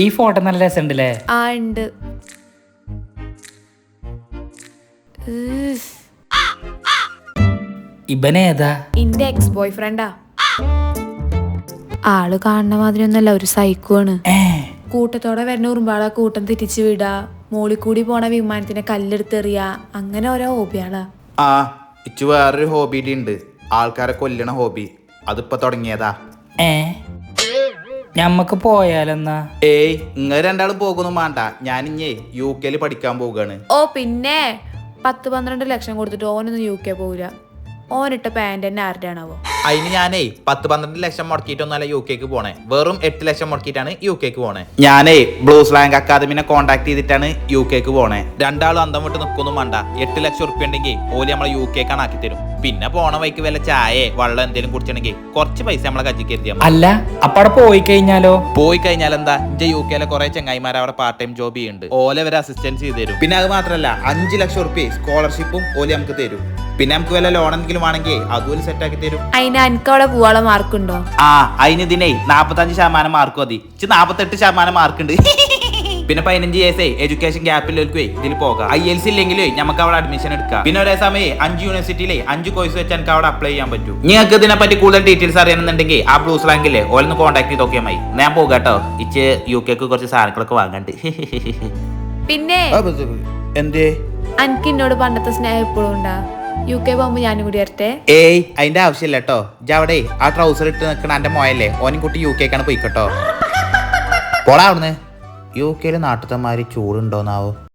ഈ ഫോട്ടോ നല്ല രസമുണ്ടല്ലേ? ആ ഉണ്ട്. ഇബനേതാ? ഇന്റെ എക്സ് ബോയ് ഫ്രണ്ടാ. ആള് കാണുന്ന മാതിരി ഒന്നല്ല, ഒരു സൈക്കോ ആണ്. കൂട്ടത്തോടെ വരുന്ന ഉറുമ്പാളെ കൂട്ടം തെറ്റിച്ച് വിടാ, മോളിൽ കൂടി പോണ വിമാനത്തിനെ കല്ലെടുത്തെറിയ, അങ്ങനെ ഓരോ ഹോബിയാളാ. ആ ഇച്ചു വേറൊരു ഹോബി ഉണ്ട്, ആൾക്കാരെ കൊല്ലണ ഹോബി. അതിപ്പോ തുടങ്ങിയതാ. ഞമ്മക്ക് പോയാലെന്നാ? ഏയ് ഇങ്ങനെ രണ്ടാളും പോകുന്നു വേണ്ട, ഞാനിഞ്ഞേ UK പഠിക്കാൻ പോവുകയാണ്. ഓ പിന്നെ 10-12 ലക്ഷം കൊടുത്തിട്ട് ഓനൊന്നും UK പോവില്ല. ഓനിട്ട പാന്റ് തന്നെ ആരുടെ ആണാവോ? അതിന് ഞാനേ 10-12 ലക്ഷം മുടക്കിയിട്ടൊന്നല്ല UK പോണേ, വെറും 8 ലക്ഷം മുടക്കിയിട്ടാണ് UK പോണേ. ഞാനേ ബ്ലൂസ് ലാംഗ് അക്കാദമിനെ കോൺടാക്ട് ചെയ്തിട്ടാണ് UK പോണേ. രണ്ടാളും അന്തം വിട്ട് നിൽക്കൊന്നും വേണ്ട, 8 ലക്ഷം ഉറുപ്പ്യ ഉണ്ടെങ്കിൽ ഓല് നമ്മളെ UK ആക്കി തരും. പിന്നെ പോണ വൈക്ക് വല്ല ചായ വെള്ളം എന്തെങ്കിലും കുടിച്ചിട്ടുണ്ടെങ്കിൽ കുറച്ച് പൈസ നമ്മളെ കജ്ജിക്ക് എത്തിയാൽ. അല്ല അപ്പടെ പോയി കഴിഞ്ഞാലോ? പോയി കഴിഞ്ഞാൽ എന്താ, ഇന്റെ UK കുറെ ചങ്ങായിമാർ അവിടെ പാർട്ട് ടൈം ജോബ് ചെയ്യുന്നുണ്ട്, ഓലെ വരെ അസിസ്റ്റൻസ് ചെയ്ത് തരും. പിന്നെ അത് മാത്രല്ല 5 ലക്ഷം ഉറുപ്പ്യ സ്കോളർഷിപ്പും ഓല് നമുക്ക് തരും. പിന്നെ നമുക്ക് വല്ല ലോൺ എന്തെങ്കിലും ആണെങ്കിൽ അതുപോലെ സെറ്റ് ആക്കി തരും. അതിന് എനിക്ക് അവിടെ പോവാനുള്ള മാർക്കുണ്ടോ? ആ അതിന് ഇതിനെ 45% മാർക്ക് മതി. 48% മാർക്ക് ഉണ്ട്. പിന്നെ 15 years എഡ്യൂക്കേഷൻ ഗ്യാപ്പിലേക്ക് ഇതിൽ പോകാം. IELTS ഇല്ലെങ്കിലും നമുക്ക് അവിടെ അഡ്മിഷൻ എടുക്കാം. പിന്നെ ഒരേ സമയം 5 യൂണിവേഴ്സിറ്റിയിലെ 5 കോഴ്സ് വെച്ച് എനിക്ക് അവിടെ അപ്ലൈ ചെയ്യാൻ പറ്റും. നിങ്ങൾക്ക് ഇതിനെ പറ്റി കൂടുതൽ ഡീറ്റെയിൽസ് അറിയണമെന്നുണ്ടെങ്കിൽ ആ ബ്ലൂസ് ലാങ്കിലെ ഓലൊന്ന് കോൺടാക്ട് ചെയ്ത് നോക്കിയാൽ മതി. ഞാൻ പോകാട്ടോ, ഇച്ച് UK കുറച്ച് സാധനങ്ങളൊക്കെ വാങ്ങണ്ട്. പിന്നെ എന്തേ എനിക്ക് എന്നോട് പണ്ടത്തെ സ്നേഹം എപ്പോഴും ഉണ്ടാ? UK പോകുമ്പോ ഞാനും കൂടി വരട്ടെ? ഏയ് അതിന്റെ ആവശ്യമില്ല കേട്ടോ. അവിടെ ആ ട്രൗസർ ഇട്ട് നിൽക്കണ എന്റെ മോയല്ലേ, ഓനും കുട്ടി UK പോയിക്കട്ടോ. പോടാ അവിടുന്ന്. UK നാട്ടുത്തമാരി ചൂടുണ്ടോന്നാവോ?